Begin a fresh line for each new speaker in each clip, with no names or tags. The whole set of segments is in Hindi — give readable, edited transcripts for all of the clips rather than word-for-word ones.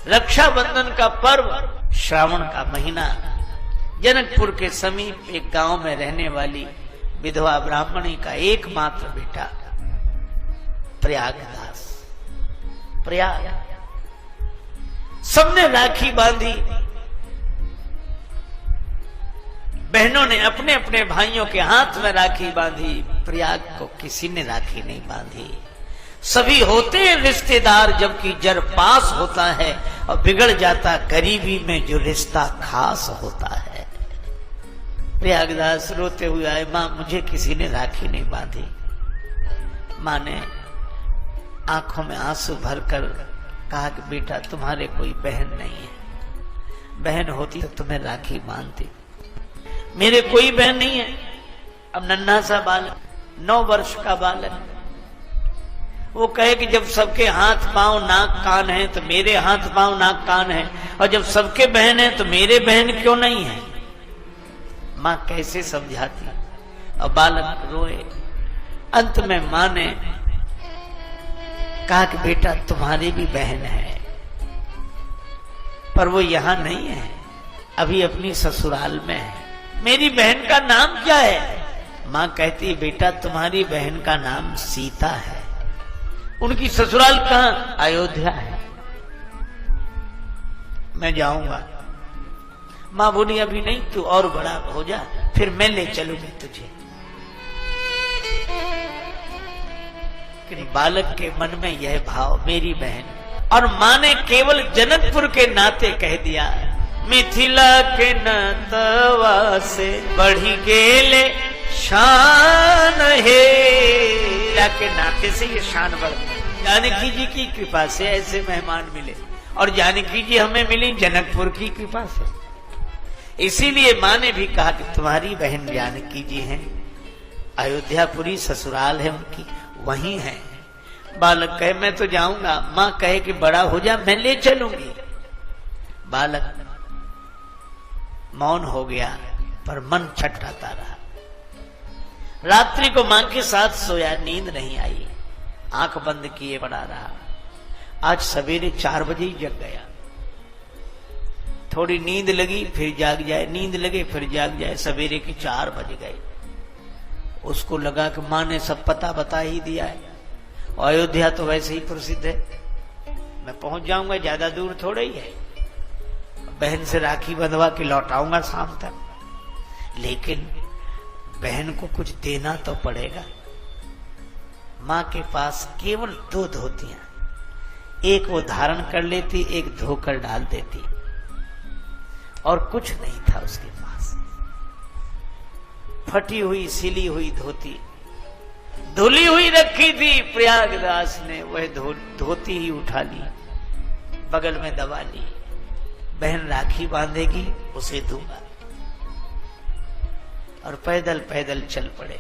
रक्षाबंधन का पर्व, श्रावण का महीना। जनकपुर के समीप एक गांव में रहने वाली विधवा ब्राह्मणी का एकमात्र बेटा प्रयागदास। प्रयाग सबने राखी बांधी। बहनों ने अपने अपने भाइयों के हाथ में राखी बांधी। प्रयाग को किसी ने राखी नहीं बांधी। सभी होते हैं रिश्तेदार, जबकि जर पास होता है और बिगड़ जाता गरीबी में जो रिश्ता खास होता है। प्रयागदास रोते हुए आए, मां मुझे किसी ने राखी नहीं बांधी। मां ने आंखों में आंसू भरकर कहा कि बेटा तुम्हारे कोई बहन नहीं है, बहन होती तो तुम्हें राखी बांधती। मेरे कोई बहन नहीं है। अब नन्हा सा बालक, 9 वर्ष का बालक, वो कहे कि जब सबके हाथ पांव नाक कान है तो मेरे हाथ पांव नाक कान है, और जब सबके बहन है तो मेरे बहन क्यों नहीं है। मां कैसे समझाती, और बालक रोए। अंत में मां ने कहा कि बेटा तुम्हारी भी बहन है, पर वो यहां नहीं है, अभी अपनी ससुराल में है। मेरी बहन का नाम क्या है। मां कहती बेटा तुम्हारी बहन का नाम सीता है। उनकी ससुराल कहां, अयोध्या है। मैं जाऊंगा। मां बोली अभी नहीं, तू और बड़ा हो जा, फिर मैं ले चलूंगी तुझे। बालक के मन में यह भाव, मेरी बहन। और मां ने केवल जनकपुर के नाते कह दिया, मिथिला के नतवा से बढ़ी गेले शान है। के नाते से ये शान बढ़। जानकी जी की कृपा से ऐसे मेहमान मिले, और जानकी जी हमें मिली जनकपुर की कृपा से। इसीलिए मां ने भी कहा कि तुम्हारी बहन जानकी जी हैं, अयोध्यापुरी ससुराल है उनकी, वहीं है। बालक कहे मैं तो जाऊंगा। मां कहे कि बड़ा हो जा, मैं ले चलूंगी। बालक मौन हो गया, पर मन छटपटाता रहा। रात्रि को मां के साथ सोया, नींद नहीं आई, आंख बंद किए पड़ा रहा। आज सवेरे 4 बजे ही जग गया। थोड़ी नींद लगी फिर जाग जाए, नींद लगे फिर जाग जाए, सवेरे के 4 बज गए। उसको लगा कि मां ने सब पता बता ही दिया है, अयोध्या तो वैसे ही प्रसिद्ध है, मैं पहुंच जाऊंगा, ज्यादा दूर थोड़ा ही है। बहन से राखी बंधवा के लौटाऊंगा शाम तक, लेकिन बहन को कुछ देना तो पड़ेगा। मां के पास केवल 2 धोतियां, एक वो धारण कर लेती, एक धोकर डाल देती, और कुछ नहीं था उसके पास। फटी हुई सिली हुई धोती धुली हुई रखी थी। प्रयागदास ने वह धोती ही उठा ली, बगल में दबा ली। बहन राखी बांधेगी, उसे दूंगा। और पैदल पैदल चल पड़े।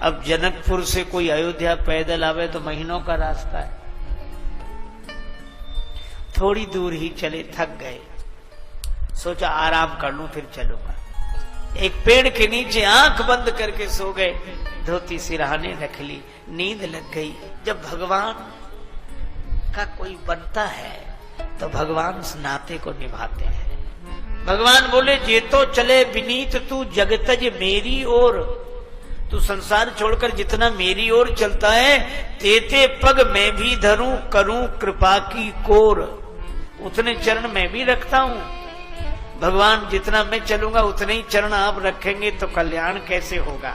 अब जनकपुर से कोई अयोध्या पैदल आवे तो महीनों का रास्ता है। थोड़ी दूर ही चले, थक गए, सोचा आराम कर लूं फिर चलूंगा। एक पेड़ के नीचे आंख बंद करके सो गए, धोती सिरहाने रख ली, नींद लग गई। जब भगवान का कोई बनता है तो भगवान उस नाते को निभाते हैं। भगवान बोले जे तो चले विनीत तू जगतज मेरी ओर। तू संसार छोड़कर जितना मेरी ओर चलता है, तेते पग मैं भी धरूं, करूं कृपा की कोर। उतने चरण मैं भी रखता हूं। भगवान जितना मैं चलूंगा उतने ही चरण आप रखेंगे तो कल्याण कैसे होगा।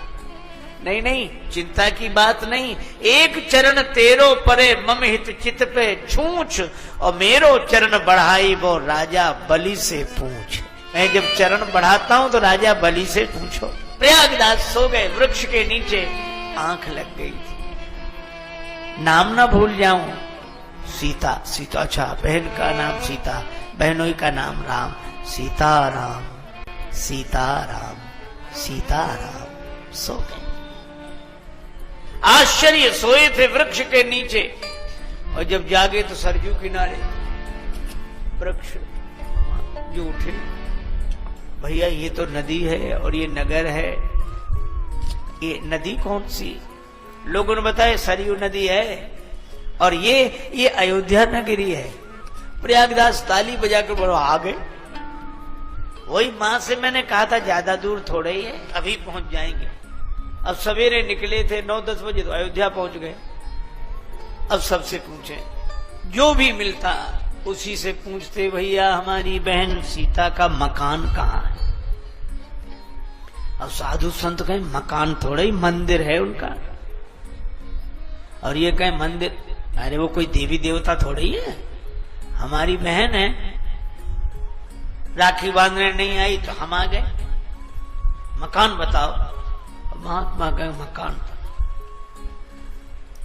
नहीं नहीं, चिंता की बात नहीं। एक चरण तेरो परे मम हित चित पे छूछ, और मेरो चरण बढ़ाई वो राजा बलि से पूछ। मैं जब चरण बढ़ाता हूं तो राजा बलि से पूछो। प्रयागदास सो गए वृक्ष के नीचे, आंख लग गई थी। नाम ना भूल जाऊं, सीता। सीता, अच्छा बहन का नाम सीता, बहनोई का नाम राम। सीताराम सीताराम सीताराम। सो गए। आश्चर्य, सोए थे वृक्ष के नीचे, और जब जागे तो सरजू किनारे वृक्ष जो उठे, भैया ये तो नदी है और ये नगर है। ये नदी कौन सी? लोगों ने बताया सरयू नदी है, और ये अयोध्या नगरी है। प्रयागदास ताली बजाकर बोलो आ गए। वही मां से मैंने कहा था ज्यादा दूर थोड़े ही है, अभी पहुंच जाएंगे। अब सवेरे निकले थे 9-10 बजे तो अयोध्या पहुंच गए। अब सबसे पूछे, जो भी मिलता उसी से पूछते, भैया हमारी बहन सीता का मकान कहाँ है? अब साधु संत कहें मकान थोड़ा ही मंदिर है उनका, और ये कहें मंदिर, अरे वो कोई देवी देवता थोड़ा ही है, हमारी बहन है। राखी बांधने नहीं आई तो हम आ गए, मकान बताओ। महात्मा कहे मकान,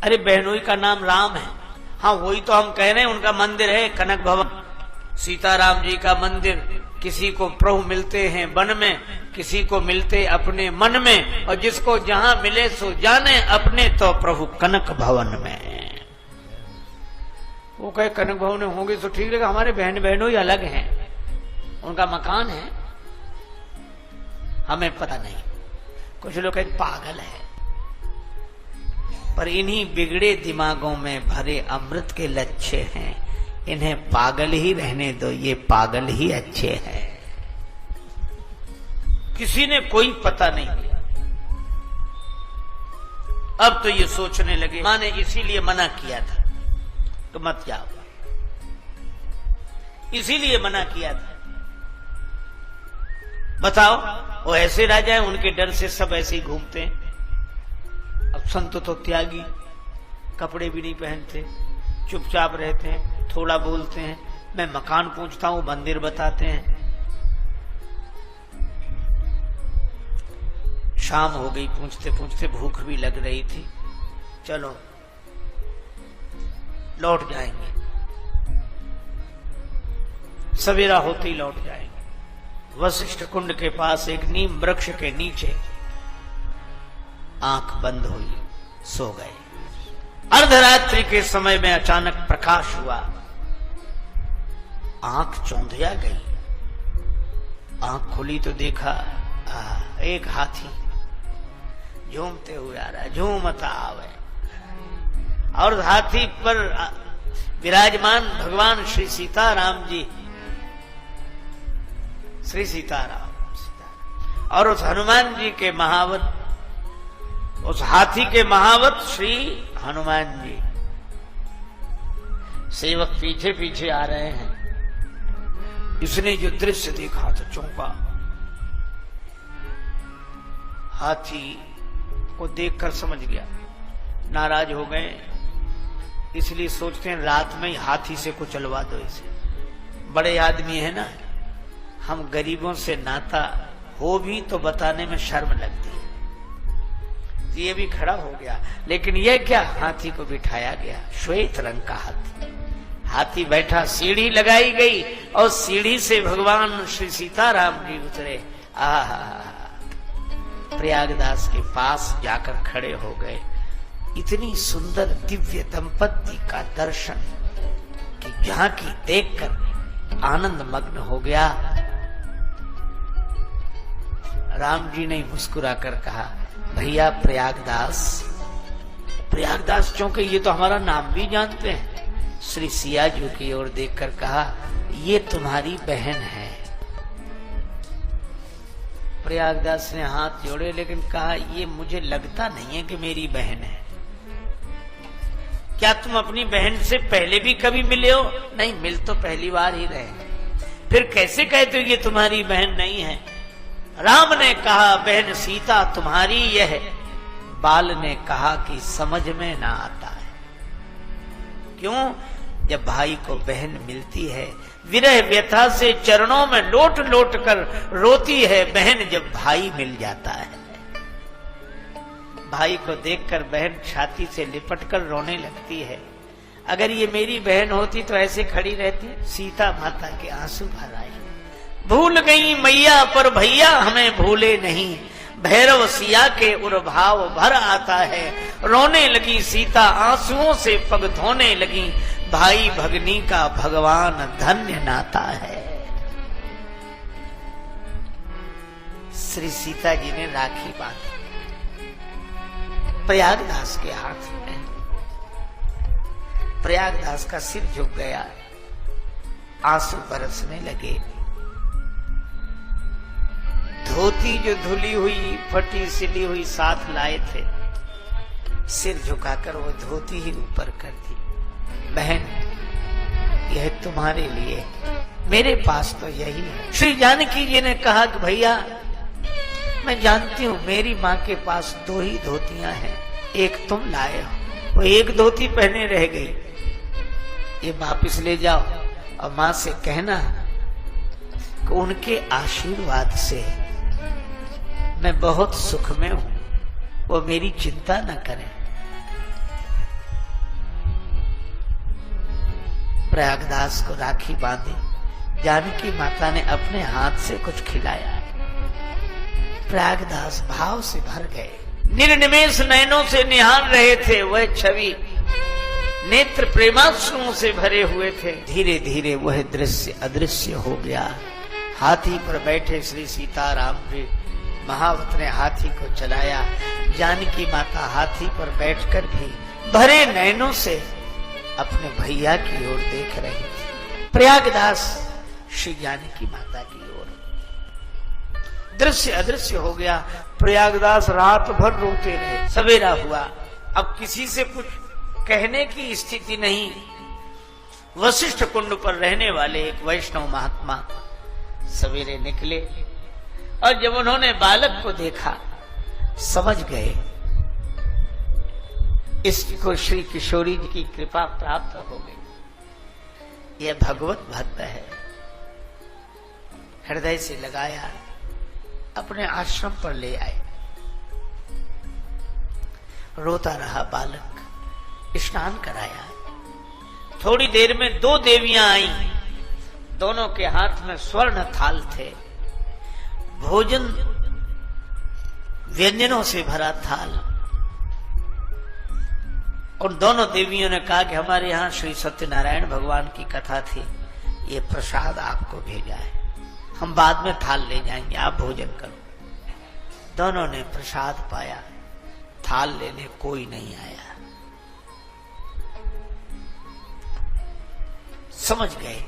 अरे बहनोई का नाम राम है। हाँ वही तो हम कह रहे हैं, उनका मंदिर है कनक भवन, सीताराम जी का मंदिर। किसी को प्रभु मिलते हैं वन में, किसी को मिलते अपने मन में, और जिसको जहां मिले सो जाने अपने, तो प्रभु कनक भवन में। वो कहे कनक भवन में होंगे तो ठीक रहेगा, हमारे बहन बहनों ही अलग हैं, उनका मकान है, हमें पता नहीं। कुछ लोग कहते पागल है, पर इन्हीं बिगड़े दिमागों में भरे अमृत के लच्छे हैं, इन्हें पागल ही रहने दो, ये पागल ही अच्छे हैं। किसी ने कोई पता नहीं दिया। अब तो ये सोचने लगे मां ने इसीलिए मना किया था तो मत जाओ, इसीलिए मना किया था। बताओ, वो ऐसे राजा हैं, उनके डर से सब ऐसे ही घूमते हैं। अब संत तो त्यागी, कपड़े भी नहीं पहनते, चुपचाप रहते हैं, थोड़ा बोलते हैं। मैं मकान पूछता हूं, मंदिर बताते हैं। शाम हो गई, पूछते पूछते भूख भी लग रही थी, चलो लौट जाएंगे, सवेरा होते ही लौट जाएंगे। वशिष्ठ कुंड के पास एक नीम वृक्ष के नीचे आंख बंद हुई, सो गए। अर्धरात्रि के समय में अचानक प्रकाश हुआ, आंख चौंधिया गई। आंख खुली तो देखा एक हाथी झूमते हुए आ रहा है, झूमता आवे, और हाथी पर विराजमान भगवान श्री सीताराम जी, श्री सीताराम, और उस हनुमान जी के महावत, उस हाथी के महावत श्री हनुमान जी। सेवक पीछे पीछे आ रहे हैं। इसने जो दृश्य देखा तो चौंका। हाथी को देखकर समझ गया, नाराज हो गए, इसलिए सोचते हैं रात में ही हाथी से को चलवा दो इसे। बड़े आदमी है ना, हम गरीबों से नाता हो भी तो बताने में शर्म लगती है। ये भी खड़ा हो गया, लेकिन ये क्या, हाथी को बिठाया गया, श्वेत रंग का हाथी। हाथी बैठा, सीढ़ी लगाई गई, और सीढ़ी से भगवान श्री सीताराम जी उतरे। प्रयागदास के पास जाकर खड़े हो गए। इतनी सुंदर दिव्य दंपत्ति का दर्शन कि झांकी देखकर आनंद मग्न हो गया। राम जी ने मुस्कुरा कर कहा, भैया प्रयागदास। प्रयागदास चौंके, ये तो हमारा नाम भी जानते हैं। श्री सिया जी की ओर देखकर कहा, ये तुम्हारी बहन है। प्रयागदास ने हाथ जोड़े, लेकिन कहा, ये मुझे लगता नहीं है कि मेरी बहन है। क्या तुम अपनी बहन से पहले भी कभी मिले हो? नहीं, मिल तो पहली बार ही रहे। फिर कैसे कहते हो ये तुम्हारी बहन नहीं है? राम ने कहा, बहन सीता तुम्हारी यह। बाल ने कहा कि समझ में ना आता है। क्यों? जब भाई को बहन मिलती है, विरह व्यथा से चरणों में लोट लोट कर रोती है बहन, जब भाई मिल जाता है। भाई को देखकर बहन छाती से लिपटकर रोने लगती है। अगर ये मेरी बहन होती तो ऐसे खड़ी रहती? सीता माता के आंसू भर आए। भूल गई मैया पर भैया हमें भूले नहीं, भैरव सिया के उर्भाव भर आता है। रोने लगी सीता, आंसुओं से पग धोने लगी, भाई भगनी का भगवान धन्य नाता है। श्री सीता जी ने राखी बांधी प्रयागदास के हाथ में। प्रयागदास का सिर झुक गया। आंसू बरसने लगे। धोती जो धुली हुई फटी सिली हुई साथ लाए थे, सिर झुकाकर वो धोती ही ऊपर कर दी। बहन, यह तुम्हारे लिए, मेरे पास तो यही है। श्री जानकी जी ने कहा कि भैया, मैं जानती हूं मेरी माँ के पास 2 ही धोतियां हैं, एक तुम लाए हो, वो एक धोती पहने रह गई, ये वापिस ले जाओ और माँ से कहना कि उनके आशीर्वाद से मैं बहुत सुख में हूं, वो मेरी चिंता न करें। प्रयागदास को राखी बांधी, जानकी माता ने अपने हाथ से कुछ खिलाया। प्रयागदास भाव से भर गए, निर्निमेष नयनों से निहार रहे थे वह छवि, नेत्र प्रेमाश्रुओं से भरे हुए थे। धीरे धीरे वह दृश्य अदृश्य हो गया। हाथी पर बैठे श्री सीताराम जी, महावत ने हाथी को चलाया। जानकी माता हाथी पर बैठकर भी भरे नयनों से अपने भैया की ओर देख रही थी। प्रयागदास श्री जानकी माता की ओर, दृश्य अदृश्य हो गया। प्रयागदास रात भर रोते रहे। सवेरा हुआ, अब किसी से कुछ कहने की स्थिति नहीं। वशिष्ठ कुंड पर रहने वाले एक वैष्णव महात्मा सवेरे निकले और जब उन्होंने बालक को देखा, समझ गए इसको श्री किशोरी जी की कृपा प्राप्त हो गई, यह भगवत भक्त है। हृदय से लगाया, अपने आश्रम पर ले आए। रोता रहा बालक, स्नान कराया। थोड़ी देर में 2 देवियां आईं, दोनों के हाथ में स्वर्ण थाल थे, भोजन व्यंजनों से भरा थाल। उन दोनों देवियों ने कहा कि हमारे यहाँ श्री सत्यनारायण भगवान की कथा थी, ये प्रसाद आपको भेजा है, हम बाद में थाल ले जाएंगे, आप भोजन करो। दोनों ने प्रसाद पाया, थाल लेने कोई नहीं आया। समझ गए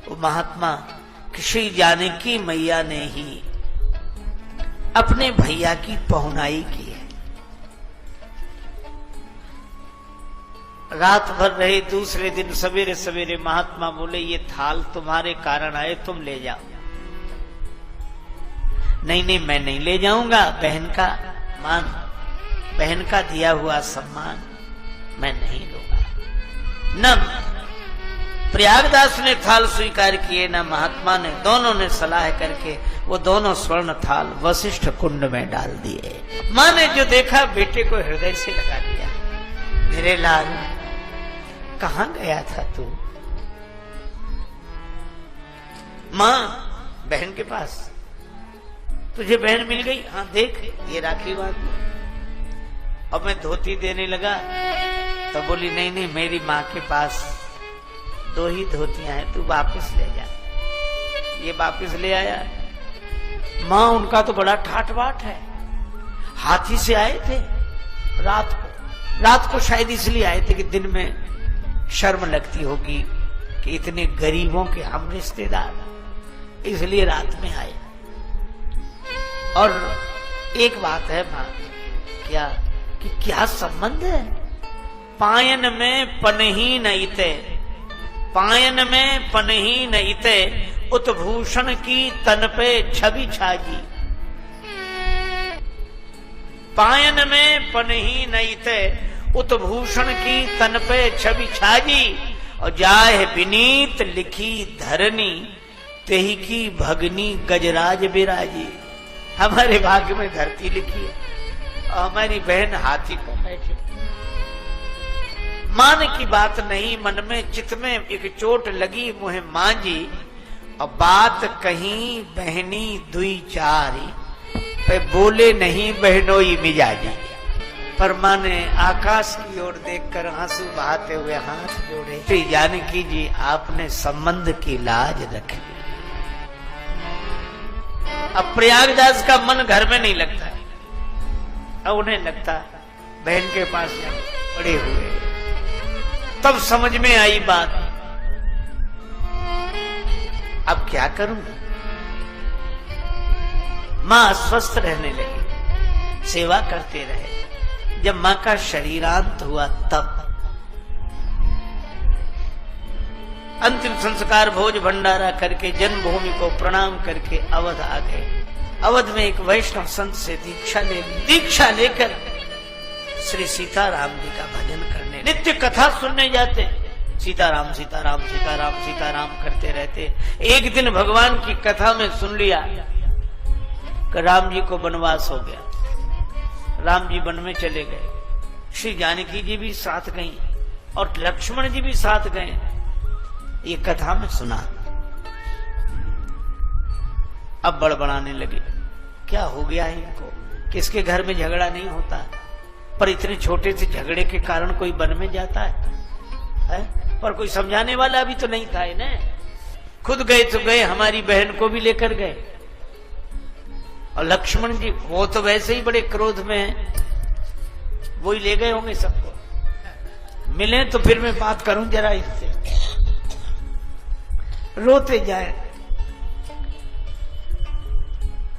वो महात्मा कि श्री जानकी मैया ने ही अपने भैया की पहुनाई की है। रात भर रहे। दूसरे दिन सवेरे सवेरे महात्मा बोले, ये थाल तुम्हारे कारण आए, तुम ले जाओ। नहीं नहीं, मैं नहीं ले जाऊंगा, बहन का मान, बहन का दिया हुआ सम्मान मैं नहीं लूंगा। न प्रयागदास ने थाल स्वीकार किए, न महात्मा ने। दोनों ने सलाह करके वो दोनों स्वर्ण थाल वशिष्ठ कुंड में डाल दिए। मां ने जो देखा, बेटे को हृदय से लगा दिया। मेरे लाल, कहां गया था तू? मां, बहन के पास। तुझे बहन मिल गई? हाँ, देख ये राखी बांध। अब मैं धोती देने लगा तो बोली, नहीं नहीं, मेरी माँ के पास 2 ही धोतियां हैं, तू वापस ले जा। ये वापस ले आया। माँ उनका तो बड़ा ठाट बाट है, हाथी से आए थे रात को शायद इसलिए आए थे कि दिन में शर्म लगती होगी कि इतने गरीबों के हम रिश्तेदार, इसलिए रात में आए। और एक बात है मां, क्या संबंध है? पायन में पनही न इते, पायन में पनही न इते, उत्भूषण की तन पे छवि छाजी। पायन में पनही न इते, उत्भूषण की तन पे छवि छाजी। और जाहे विनीत लिखी धरनी, तेही की भगनी गजराज बिराजी। हमारे भाग्य में धरती लिखी है और हमारी बहन हाथी पर बैठी। मान की बात नहीं, मन में चित में एक चोट लगी मुहे मांझी। और बात कहीं बहनी दुई चारी, पे बोले नहीं बहनोई मिजाजी। पर मां ने आकाश की ओर देखकर आंसू बहाते हुए हाथ जोड़े। श्री जानकी जी, आपने संबंध की लाज रखी। अब प्रयागदास का मन घर में नहीं लगता, अब उन्हें लगता बहन के पास पड़े हुए। तब समझ में आई बात। अब क्या करूं? मां अस्वस्थ रहने लगी, सेवा करते रहे। जब मां का शरीरांत हुआ तब अंतिम संस्कार भोज भंडारा करके जन्मभूमि को प्रणाम करके अवध आ गए। अवध में एक वैष्णव संत से दीक्षा लेकर श्री सीताराम जी का भजन करने, नित्य कथा सुनने जाते। सीताराम सीताराम सीताराम सीताराम करते रहते। एक दिन भगवान की कथा में सुन लिया कि राम जी को वनवास हो गया। राम जी वन में चले गए, श्री जानकी जी भी साथ गई और लक्ष्मण जी भी साथ गए। ये कथा में सुना। अब बड़बड़ाने लगे, क्या हो गया है इनको? किसके घर में झगड़ा नहीं होता, पर इतने छोटे से झगड़े के कारण कोई वन में जाता है? पर कोई समझाने वाला भी तो नहीं था इन्हें। खुद गए तो गए, हमारी बहन को भी लेकर गए। और लक्ष्मण जी वो तो वैसे ही बड़े क्रोध में हैं, वो ही ले गए होंगे सबको। मिले तो फिर मैं बात करूं जरा इससे। रोते जाए।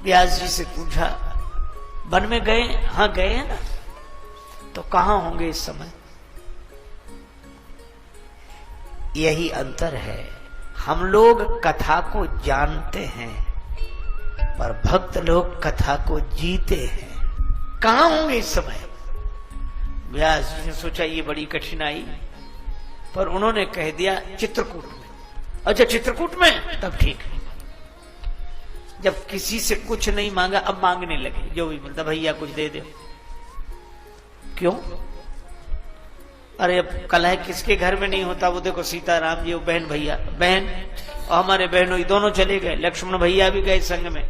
व्यास जी से पूछा, वन में गए? हाँ गए हैं ना। तो कहां होंगे इस समय? यही अंतर है। हम लोग कथा को जानते हैं, पर भक्त लोग कथा को जीते हैं। कहां होंगे इस समय? व्यास जी ने सोचा ये बड़ी कठिनाई, पर उन्होंने कह दिया चित्रकूट में। अच्छा चित्रकूट में? तब ठीक है। जब किसी से कुछ नहीं मांगा, अब मांगने लगे। जो भी मिलता, भैया कुछ दे दो। क्यों? अरे अब कलह किसके घर में नहीं होता? वो देखो सीताराम जी, वो बहन भैया, बहन और हमारे बहनों दोनों चले गए, लक्ष्मण भैया भी गए संग में।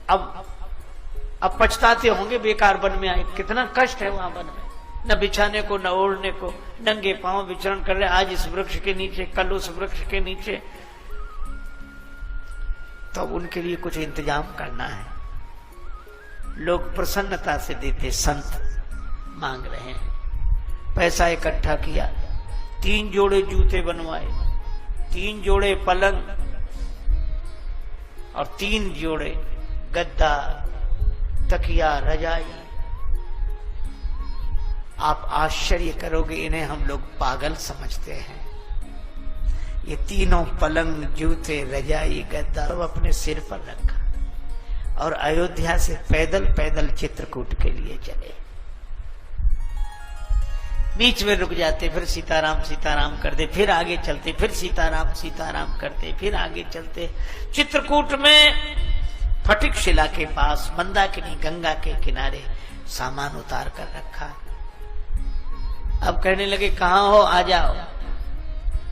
अब पछताते होंगे बेकार वन में आए। कितना कष्ट है वहां वन में, न बिछाने को न ओढ़ने को, नंगे पांव विचरण कर रहे। आज इस वृक्ष के नीचे, कल उस वृक्ष के नीचे। तो उनके लिए कुछ इंतजाम करना है। लोग प्रसन्नता से देते, संत मांग रहे हैं। पैसा इकट्ठा किया, 3 जोड़े जूते बनवाए, 3 जोड़े पलंग और 3 जोड़े गद्दा, तकिया, रजाई। आप आश्चर्य करोगे, इन्हें हम लोग पागल समझते हैं। ये तीनों पलंग, जूते, रजाई, गद्दा सब अपने सिर पर रखा और अयोध्या से पैदल पैदल चित्रकूट के लिए चले। बीच में रुक जाते, फिर सीताराम सीताराम करते, फिर आगे चलते, फिर सीताराम सीताराम करते, फिर आगे चलते। चित्रकूट में फटिक शिला के पास मंदाकिनी गंगा के किनारे सामान उतार कर रखा। अब कहने लगे, कहां हो? आ जाओ।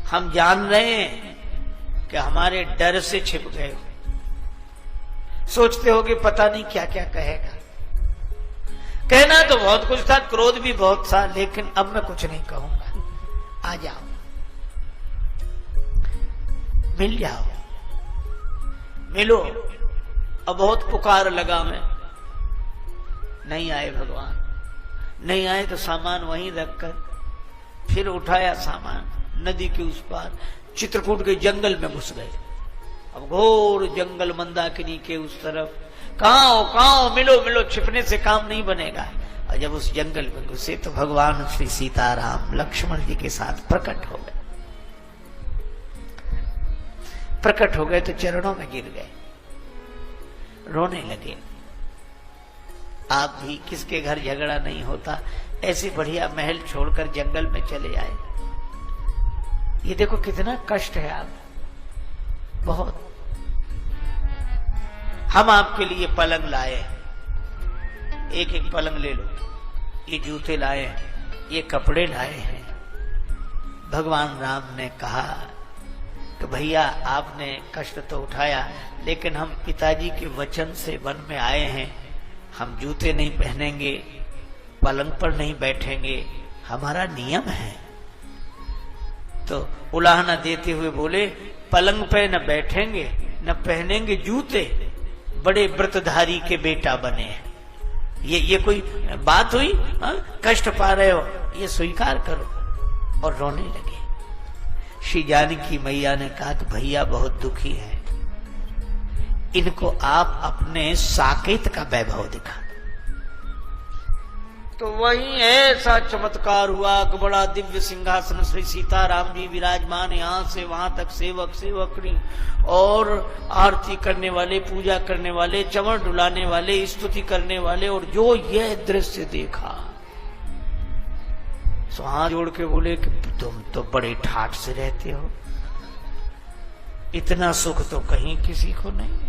हम जान रहे हैं कि हमारे डर से छिप गए हो। सोचते हो कि पता नहीं क्या क्या कहेगा। कहना तो बहुत कुछ था, क्रोध भी बहुत था, लेकिन अब मैं कुछ नहीं कहूंगा। आ जाओ, मिल जाओ, मिलो। अब बहुत पुकार लगा मैं, नहीं आए भगवान। नहीं आए तो सामान वहीं रखकर फिर उठाया सामान, नदी के उस पार चित्रकूट के जंगल में घुस गए। अब घोर जंगल, मंदाकिनी के उस तरफ। कहां हो, मिलो मिलो, छिपने से काम नहीं बनेगा। और जब उस जंगल में घुसे तो भगवान श्री सीताराम लक्ष्मण जी के साथ प्रकट हो गए। प्रकट हो गए तो चरणों में गिर गए, रोने लगे। आप भी किसके घर झगड़ा नहीं होता, ऐसे बढ़िया महल छोड़कर जंगल में चले आए। ये देखो कितना कष्ट है। आप बहुत, हम आपके लिए पलंग लाए, एक एक पलंग ले लो। ये जूते लाए हैं, ये कपड़े लाए हैं। भगवान राम ने कहा कि भैया आपने कष्ट तो उठाया, लेकिन हम पिताजी के वचन से वन में आए हैं। हम जूते नहीं पहनेंगे, पलंग पर नहीं बैठेंगे, हमारा नियम है। तो उलाहना देते हुए बोले, पलंग पे न बैठेंगे न पहनेंगे जूते, बड़े व्रतधारी के बेटा बने। ये कोई बात हुई? कष्ट पा रहे हो, ये स्वीकार करो। और रोने लगे। श्री जानकी मैया ने कहा कि भैया बहुत दुखी है, इनको आप अपने साकेत का वैभव दिखा। तो वही ऐसा चमत्कार हुआ कि बड़ा दिव्य सिंहासन श्री सीताराम जी विराजमान, यहां से वहां तक सेवक सेवकनी और आरती करने वाले, पूजा करने वाले, चमर डुलाने वाले, स्तुति करने वाले। और जो यह दृश्य देखा सो हाथ जोड़ के बोले कि तुम तो बड़े ठाठ से रहते हो, इतना सुख तो कहीं किसी को नहीं।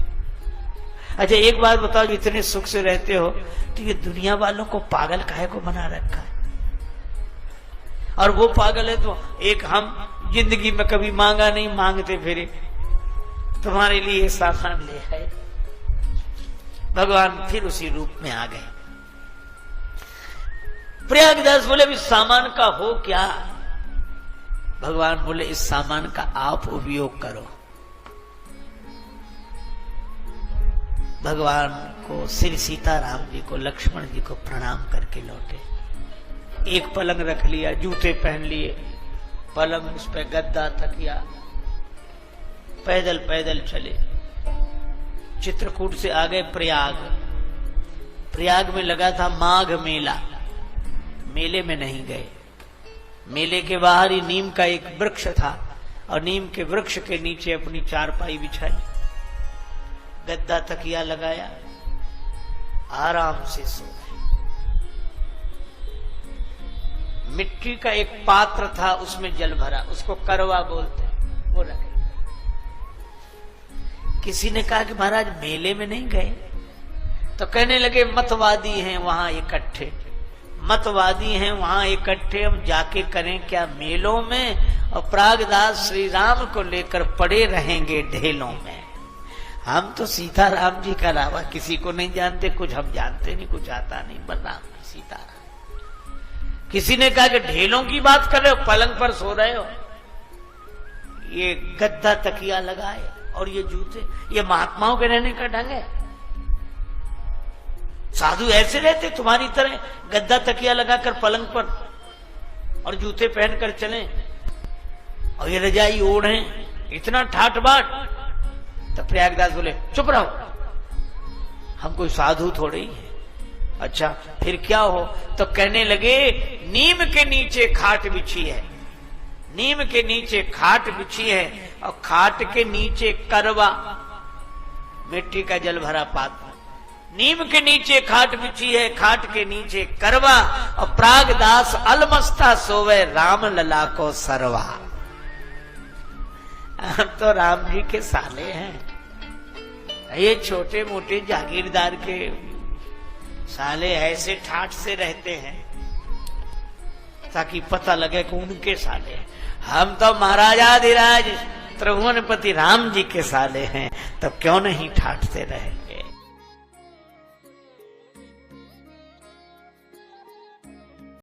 अच्छा एक बात बताओ, इतने सुख से रहते हो तो ये दुनिया वालों को पागल काहे को बना रखा है? और वो पागल है तो एक हम जिंदगी में कभी मांगा नहीं, मांगते फिरे, तुम्हारे लिए सामान ले आए। भगवान फिर उसी रूप में आ गए। प्रयागदास बोले इस सामान का हो क्या? भगवान बोले इस सामान का आप उपयोग करो। भगवान को श्री सीताराम जी को, लक्ष्मण जी को प्रणाम करके लौटे। एक पलंग रख लिया, जूते पहन लिए, पलंग उस पर गद्दा तकिया, पैदल पैदल चले। चित्रकूट से आ गए प्रयाग। प्रयाग में लगा था माघ मेला, मेले में नहीं गए। मेले के बाहर ही नीम का एक वृक्ष था और नीम के वृक्ष के नीचे अपनी चारपाई बिछाई, गद्दा तकिया लगाया, आराम से सो गए। मिट्टी का एक पात्र था, उसमें जल भरा, उसको करवा बोलते हैं, वो रखे। किसी ने कहा कि महाराज मेले में नहीं गए? तो कहने लगे मतवादी हैं वहां इकट्ठे, मतवादी हैं वहां इकट्ठे, हम जाके करें क्या मेलों में? और प्रागदास श्री राम को लेकर पड़े रहेंगे ढेलों में। हम तो सीताराम जी का अलावा किसी को नहीं जानते, कुछ हम जानते नहीं, कुछ आता नहीं, बलराम सीताराम। किसी ने कहा कि ढेलों की बात कर रहे हो, पलंग पर सो रहे हो, ये गद्दा तकिया लगाए और ये जूते, ये महात्माओं के रहने का ढंग है? साधु ऐसे रहते तुम्हारी तरह, गद्दा तकिया लगाकर पलंग पर और जूते पहनकर चलें और ये रजाई ओढ़े, इतना ठाठ बाट? तो प्रयागदास बोले चुप रहो, हम कोई साधु थोड़े ही है। अच्छा फिर क्या हो? तो कहने लगे नीम के नीचे खाट बिछी है, नीम के नीचे खाट बिछी है और खाट के नीचे करवा, मिट्टी का जल भरा पात्र। नीम के नीचे खाट बिछी है, खाट के नीचे करवा, और प्रागदास अलमस्ता सोवे, राम लला को सरवा। हम तो राम जी के साले हैं, ये छोटे मोटे जागीरदार के साले ऐसे ठाठ से रहते हैं ताकि पता लगे कि उनके साले हैं। हम तो महाराजाधिराज त्रिभुवनपति राम जी के साले हैं, तब क्यों नहीं ठाठ से रहे?